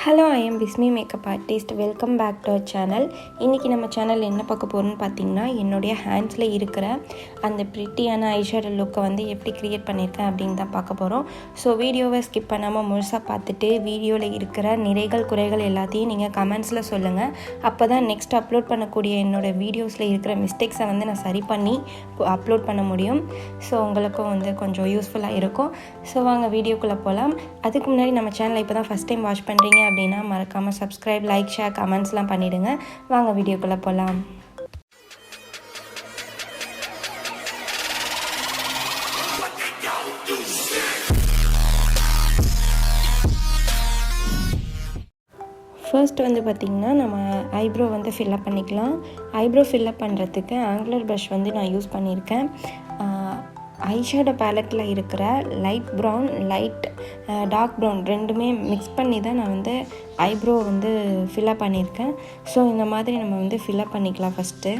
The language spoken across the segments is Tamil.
Hello, I am Bismi makeup artist. Welcome back to our channel. இன்றைக்கி நம்ம சேனல் என்ன பார்க்க போகிறோம்னு பார்த்தீங்கன்னா, என்னுடைய ஹேண்ட்ஸில் இருக்கிற அந்த ப்ரிட்டியான ஐஷேடோ லுக்கை வந்து எப்படி க்ரியேட் பண்ணியிருக்கேன் அப்படின்னு தான் பார்க்க போகிறோம். ஸோ வீடியோவை ஸ்கிப் பண்ணாமல் முழுசாக பார்த்துட்டு வீடியோவில் இருக்கிற நிறைகள் குறைகள் எல்லாத்தையும் நீங்கள் கமெண்ட்ஸில் சொல்லுங்கள். அப்போ தான் நெக்ஸ்ட் அப்லோட் பண்ணக்கூடிய என்னோடய வீடியோஸில் இருக்கிற மிஸ்டேக்ஸை வந்து நான் சரி பண்ணி அப்லோட் பண்ண முடியும். ஸோ உங்களுக்கும் வந்து கொஞ்சம் யூஸ்ஃபுல்லாக இருக்கும். ஸோ வாங்க வீடியோக்குள்ளே போகலாம். அதுக்கு முன்னாடி நம்ம சேனலை இப்போ தான் ஃபஸ்ட் டைம் வாட்ச் பண்ணுறீங்க அப்படின்னா மறக்காமல் சப்ஸ்கிரைப், லைக், ஷேர், கமெண்ட்ஸ்லாம் பண்ணிவிடுங்க. வாங்க வீடியோக்குள்ளே போகலாம். ஃபர்ஸ்ட் வந்து பார்த்திங்கன்னா நம்ம ஐப்ரோ வந்து ஃபில்லப் பண்ணிக்கலாம். ஐப்ரோ ஃபில்லப் பண்ணுறதுக்கு ஆங்குலர் ப்ரஷ் வந்து நான் யூஸ் பண்ணியிருக்கேன். ஐஷேடோ பேலட்டில் இருக்கிற லைட் ப்ரௌன், டார்க் ப்ரௌன் ரெண்டுமே மிக்ஸ் பண்ணி தான் நான் வந்து ஐப்ரோ வந்து ஃபில்லப் பண்ணியிருக்கேன். ஸோ இந்த மாதிரி நம்ம வந்து ஃபில்லப் பண்ணிக்கலாம் ஃபஸ்ட்டு.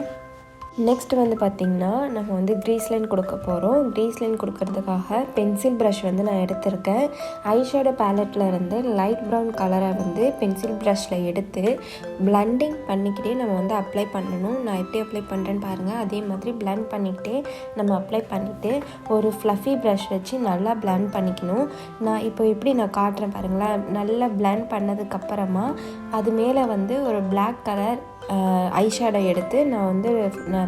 நெக்ஸ்ட் வந்து பார்த்திங்கன்னா நம்ம வந்து க்ரீஸ் லைன் கொடுக்க போகிறோம். க்ரீஸ் லைன் கொடுக்கறதுக்காக பென்சில் ப்ரஷ் வந்து நான் எடுத்திருக்கேன். ஐஷேடோ பேலட்டில் இருந்து லைட் ப்ரௌன் கலரை வந்து பென்சில் ப்ரஷில் எடுத்து பிளண்டிங் பண்ணிக்கிட்டே நம்ம வந்து அப்ளை பண்ணணும். நான் எப்படி அப்ளை பண்ணுறேன்னு பாருங்கள். அதே மாதிரி பிளண்ட் பண்ணிக்கிட்டே நம்ம அப்ளை பண்ணிவிட்டு ஒரு ஃப்ளஃபி ப்ரஷ் வச்சு நல்லா பிளண்ட் பண்ணிக்கணும். நான் இப்போ எப்படி நான் காட்டுறேன் பாருங்களேன். நல்லா பிளண்ட் பண்ணதுக்கப்புறமா அது மேலே வந்து ஒரு பிளாக் கலர் ஐஷேடோ எடுத்து நான்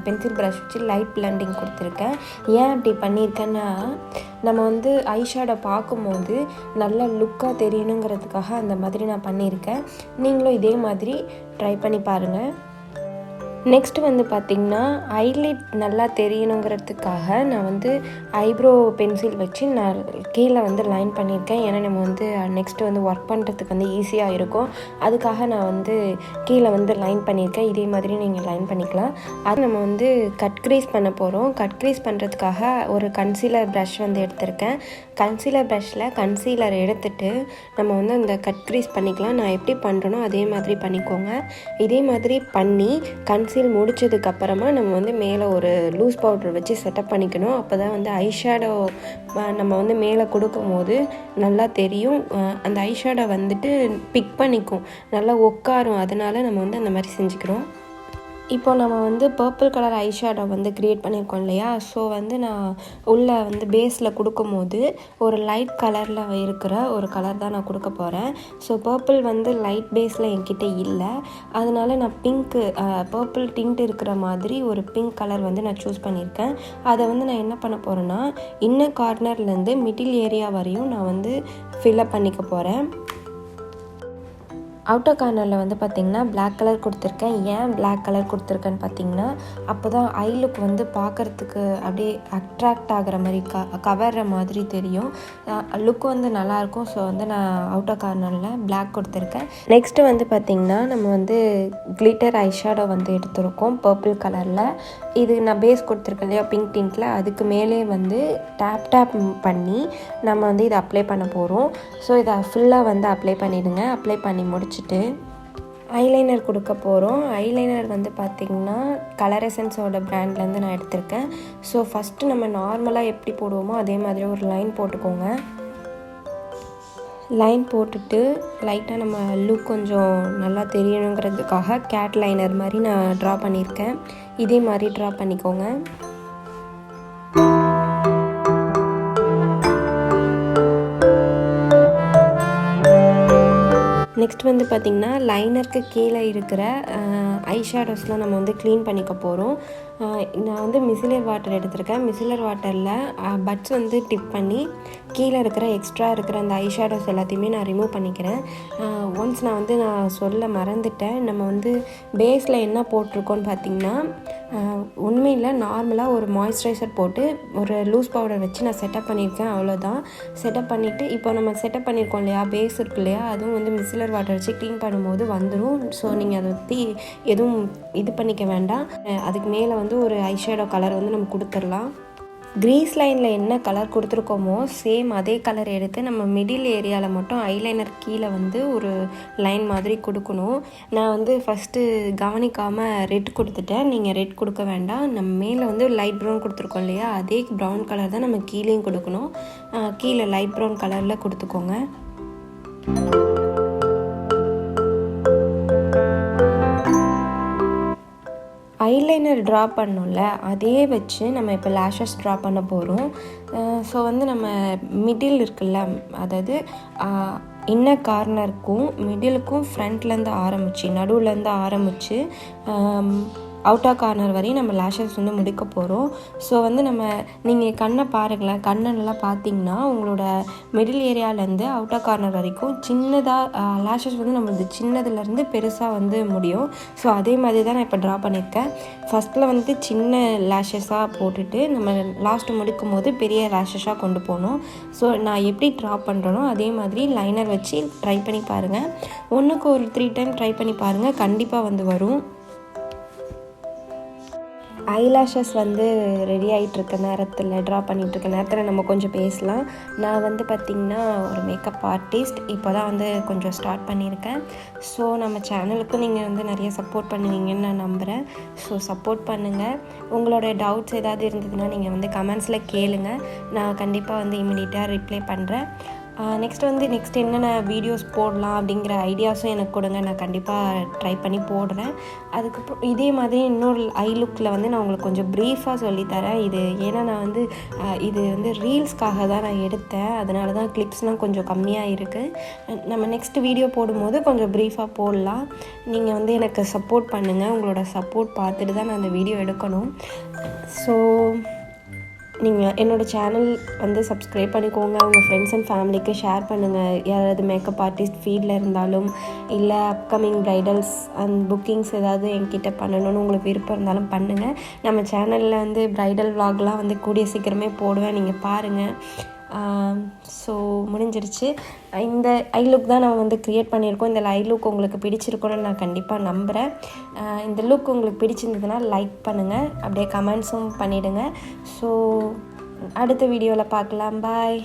பென்சில் ப்ரஷ் வச்சு லைட் பிளண்டிங் கொடுத்துருக்கேன். ஏன் அப்படி பண்ணியிருக்கேன்னா, நம்ம வந்து ஐஷேடோ பார்க்கும்போது நல்ல லுக்காக தெரியணுங்கிறதுக்காக அந்த மாதிரி நான் பண்ணியிருக்கேன். நீங்களும் இதே மாதிரி ட்ரை பண்ணி பாருங்கள். நெக்ஸ்ட் வந்து பார்த்திங்கன்னா ஐலைட் நல்லா தெரியணுங்கிறதுக்காக நான் வந்து ஐப்ரோ பென்சில் வச்சு நான் கீழே வந்து லைன் பண்ணியிருக்கேன். ஏன்னா நம்ம வந்து நெக்ஸ்ட்டு வந்து ஒர்க் பண்ணுறதுக்கு வந்து ஈஸியாக இருக்கும். அதுக்காக நான் வந்து கீழே வந்து லைன் பண்ணியிருக்கேன். இதே மாதிரி நீங்கள் லைன் பண்ணிக்கலாம். அது நம்ம வந்து கட் க்ரீஸ் பண்ண போகிறோம். கட் க்ரீஸ் பண்ணுறதுக்காக ஒரு கன்சீலர் ப்ரஷ் வந்து எடுத்திருக்கேன். கன்சீலர் ப்ரஷில் கன்சீலர் எடுத்துகிட்டு நம்ம வந்து அந்த கட் க்ரீஸ் பண்ணிக்கலாம். நான் எப்படி பண்ணுறனோ அதே மாதிரி பண்ணிக்கோங்க. இதே மாதிரி பண்ணி கன்சீல் முடிச்சதுக்கப்புறமா நம்ம வந்து மேலே ஒரு லூஸ் பவுடர் வச்சு செட்டப் பண்ணிக்கணும். அப்போ தான் வந்து ஐஷேடோ நம்ம வந்து மேலே கொடுக்கும் போது நல்லா தெரியும். அந்த ஐஷேடோ வந்துட்டு பிக் பண்ணிக்கும், நல்லா உட்காரும். அதனால் நம்ம வந்து அந்த மாதிரி செஞ்சுக்கிறோம். இப்போ நம்ம வந்து பர்பிள் கலர் ஐஷேடோ வந்து க்ரியேட் பண்ணியிருக்கோம் இல்லையா. ஸோ வந்து நான் உள்ளே வந்து பேஸில் கொடுக்கும்போது ஒரு லைட் கலரில் இருக்கிற ஒரு கலர் தான் நான் கொடுக்க போகிறேன். ஸோ பர்பிள் வந்து லைட் பேஸில் என்கிட்ட இல்லை. அதனால் நான் பர்பிள் டிண்ட் இருக்கிற மாதிரி ஒரு பிங்க் கலர் வந்து நான் சூஸ் பண்ணியிருக்கேன். அதை வந்து நான் என்ன பண்ண போகிறேன்னா, இன்னர் கார்னர்லேருந்து மிடில் ஏரியா வரையும் நான் வந்து ஃபில்லப் பண்ணிக்க போகிறேன். அவுட்டர் கார்னரில் வந்து பார்த்திங்கன்னா பிளாக் கலர் கொடுத்துருக்கேன். ஏன் பிளாக் கலர் கொடுத்துருக்கேன்னு பார்த்திங்கன்னா, அப்போ தான் ஐ லுக் வந்து பார்க்குறதுக்கு அப்படியே அட்ராக்ட் ஆகிற மாதிரி கவர்ற மாதிரி தெரியும். லுக் வந்து நல்லாயிருக்கும். ஸோ வந்து நான் அவுட்டர் கார்னரில் பிளாக் கொடுத்துருக்கேன். நெக்ஸ்ட்டு வந்து பார்த்திங்கன்னா நம்ம வந்து கிளிட்டர் ஐஷேடோ வந்து எடுத்துருக்கோம் பர்பிள் கலரில். இது நான் பேஸ் கொடுத்துருக்கேன் இல்லையா பிங்க் டிண்டில், அதுக்கு மேலே வந்து டேப் பண்ணி நம்ம வந்து இதை அப்ளை பண்ண போகிறோம். ஸோ இதை ஃபுல்லாக வந்து அப்ளை பண்ணிவிடுங்க. அப்ளை பண்ணி முடிச்சுட்டு ஐலைனர் கொடுக்க போகிறோம். ஐலைனர் வந்து பார்த்திங்கன்னா கலர் எசன்ஸோட பிராண்ட்லேருந்து நான் எடுத்திருக்கேன். ஸோ ஃபஸ்ட்டு நம்ம நார்மலாக எப்படி போடுவோமோ அதே மாதிரி ஒரு லைன் போட்டுக்கோங்க. லைன் போட்டுட்டு லைட்டாக நம்ம லுக் கொஞ்சம் நல்லா தெரியணுங்கிறதுக்காக கேட் லைனர் மாதிரி நான் ட்ரா பண்ணியிருக்கேன். இதே மாதிரி ட்ரா பண்ணிக்கோங்க. நெக்ஸ்ட் வந்து பார்த்திங்கன்னா லைனருக்கு கீழே இருக்கிற ஐஷேடோஸ்லாம் நம்ம வந்து க்ளீன் பண்ணிக்க போகிறோம். நான் வந்து மிசிலர் வாட்டர் எடுத்திருக்கேன். மிசிலர் வாட்டரில் பட்ஸ் வந்து டிப் பண்ணி கீழே இருக்கிற எக்ஸ்ட்ரா இருக்கிற அந்த ஐஷேடோஸ் எல்லாத்தையுமே நான் ரிமூவ் பண்ணிக்கிறேன். ஒன்ஸ் நான் சொல்ல மறந்துட்டேன். நம்ம வந்து பேஸில் என்ன போட்டிருக்கோன்னு பார்த்திங்கன்னா, உண்மையில் நார்மலாக ஒரு மாய்ஸ்சரைசர் போட்டு ஒரு லூஸ் பவுடர் வச்சு நான் செட்டப் பண்ணியிருக்கேன். அவ்வளோதான். செட்டப் பண்ணிவிட்டு இப்போ நம்ம செட்டப் பண்ணியிருக்கோம் இல்லையா, பேஸ் இருக்கு இல்லையா, அதுவும் வந்து மிசிலர் வாட்டர் வச்சு க்ளீன் பண்ணும்போது வந்துடும். ஸோ நீங்கள் அதை பற்றி எதுவும் இது பண்ணிக்க வேண்டாம். அதுக்கு மேலே வந்து ஒரு ஐஷேடோ கலர் வந்து நம்ம கொடுத்துடலாம். க்ரீஸ் லைனில் என்ன கலர் கொடுத்துருக்கோமோ சேம் அதே கலர் எடுத்து நம்ம மிடில் ஏரியாவில் மட்டும் ஐலைனர் கீழே வந்து ஒரு லைன் மாதிரி கொடுக்கணும். நான் வந்து ஃபஸ்ட்டு கவனிக்காமல் ரெட் கொடுத்துட்டேன். நீங்கள் ரெட் கொடுக்க வேண்டாம். நம்ம மேலே வந்து லைட் ப்ரௌன் கொடுத்துருக்கோம் இல்லையா, அதே ப்ரௌன் கலர் தான் நம்ம கீழேயும் கொடுக்கணும். கீழே லைட் ப்ரௌன் கலரில் கொடுத்துக்கோங்க. ஐலைனர் ட்ரா பண்ணோம்ல அதே வச்சு நம்ம இப்போ லேஷஸ் ட்ரா பண்ண போகிறோம். ஸோ வந்து நம்ம மிடில் இருக்குல்ல, அதாவது இன்னர் கார்னருக்கும் மிடிலுக்கும் ஃப்ரண்ட்லேருந்து ஆரம்பித்து நடுவுலேருந்து ஆரம்பித்து அவுட்டர் கார்னர் வரையும் நம்ம லேஷஸ் வந்து முடிக்க போகிறோம். ஸோ வந்து நீங்கள் கண்ணை பாருங்களேன், கண்ணை நல்லா பார்த்தீங்கன்னா உங்களோட மிடில் ஏரியாவிலேருந்து அவுட்டர் கார்னர் வரைக்கும் சின்னதாக லேஷஸ் வந்து நம்மளது சின்னதுலேருந்து பெருசாக வந்து முடியும். ஸோ அதே மாதிரி தான் நான் இப்போ ட்ரா பண்ணியிருக்கேன். ஃபஸ்ட்டில் வந்து சின்ன லேஷஸாக போட்டுட்டு நம்ம லாஸ்ட்டு முடிக்கும் போது பெரிய லேஷஸாக கொண்டு போகணும். ஸோ நான் எப்படி ட்ரா பண்ணுறேனோ அதே மாதிரி லைனர் வச்சு ட்ரை பண்ணி பாருங்கள். ஒன்றுக்கு ஒரு 3 டைம் ட்ரை பண்ணி பாருங்கள், கண்டிப்பாக வந்து வரும். ஐலாஷஸ் வந்து ரெடி ஆகிட்டுருக்க நேரத்தில், ட்ரா பண்ணிகிட்ருக்க நேரத்தில் நம்ம கொஞ்சம் பேசலாம். நான் வந்து பார்த்திங்கன்னா ஒரு மேக்கப் ஆர்டிஸ்ட், இப்போ தான் வந்து கொஞ்சம் ஸ்டார்ட் பண்ணியிருக்கேன். ஸோ நம்ம சேனலுக்கு நீங்கள் வந்து நிறைய சப்போர்ட் பண்ணுவீங்கன்னு நான் நம்புகிறேன். ஸோ சப்போர்ட் பண்ணுங்கள். உங்களோட டவுட்ஸ் ஏதாவது இருந்ததுன்னா நீங்கள் வந்து கமெண்ட்ஸில் கேளுங்கள், நான் கண்டிப்பாக வந்து இமிடியேட்டாக ரிப்ளை பண்ணுறேன். நெக்ஸ்ட் என்னென்ன வீடியோஸ் போடலாம் அப்படிங்கிற ஐடியாஸும் எனக்கு கொடுங்க, நான் கண்டிப்பாக ட்ரை பண்ணி போடுறேன். அதுக்கப்புறம் இதே மாதிரி இன்னொரு ஐ லுக்கில் வந்து நான் உங்களுக்கு கொஞ்சம் ப்ரீஃபாக சொல்லித்தரேன். ஏன்னா நான் வந்து இது வந்து ரீல்ஸ்க்காக தான் நான் எடுத்தேன், அதனால தான் கிளிப்ஸ்லாம் கொஞ்சம் கம்மியாக இருக்குது. நம்ம நெக்ஸ்ட் வீடியோ போடும்போது கொஞ்சம் ப்ரீஃபாக போடலாம். நீங்கள் வந்து எனக்கு சப்போர்ட் பண்ணுங்கள், உங்களோட சப்போர்ட் பார்த்துட்டு தான் நான் அந்த வீடியோ எடுக்கணும். ஸோ நீங்கள் என்னோடய சேனல் வந்து சப்ஸ்கிரைப் பண்ணிக்கோங்க, உங்கள் ஃப்ரெண்ட்ஸ் அண்ட் ஃபேமிலிக்கு ஷேர் பண்ணுங்கள். யாராவது மேக்கப் ஆர்டிஸ்ட் ஃபீல்டில் இருந்தாலும், இல்லை அப்கமிங் ப்ரைடல்ஸ் அண்ட் புக்கிங்ஸ் ஏதாவது என்கிட்ட பண்ணணும்னு உங்களுக்கு விருப்பம் இருந்தாலும் பண்ணுங்கள். நம்ம சேனலில் வந்து ப்ரைடல் விலாக்லாம் வந்து கூடிய சீக்கிரமே போடுவேன், நீங்கள் பாருங்கள். ஸோ முடிஞ்சிருச்சு. இந்த ஐ லுக் தான் நம்ம வந்து க்ரியேட் பண்ணியிருக்கோம். இந்த ஐ லுக் உங்களுக்கு பிடிச்சிருக்குன்னு நான் கண்டிப்பாக நம்புகிறேன். இந்த லுக் உங்களுக்கு பிடிச்சிருந்ததுன்னா லைக் பண்ணுங்கள், அப்படியே கமெண்ட்ஸும் பண்ணிவிடுங்க. ஸோ அடுத்த வீடியோவில் பார்க்கலாம். பாய்.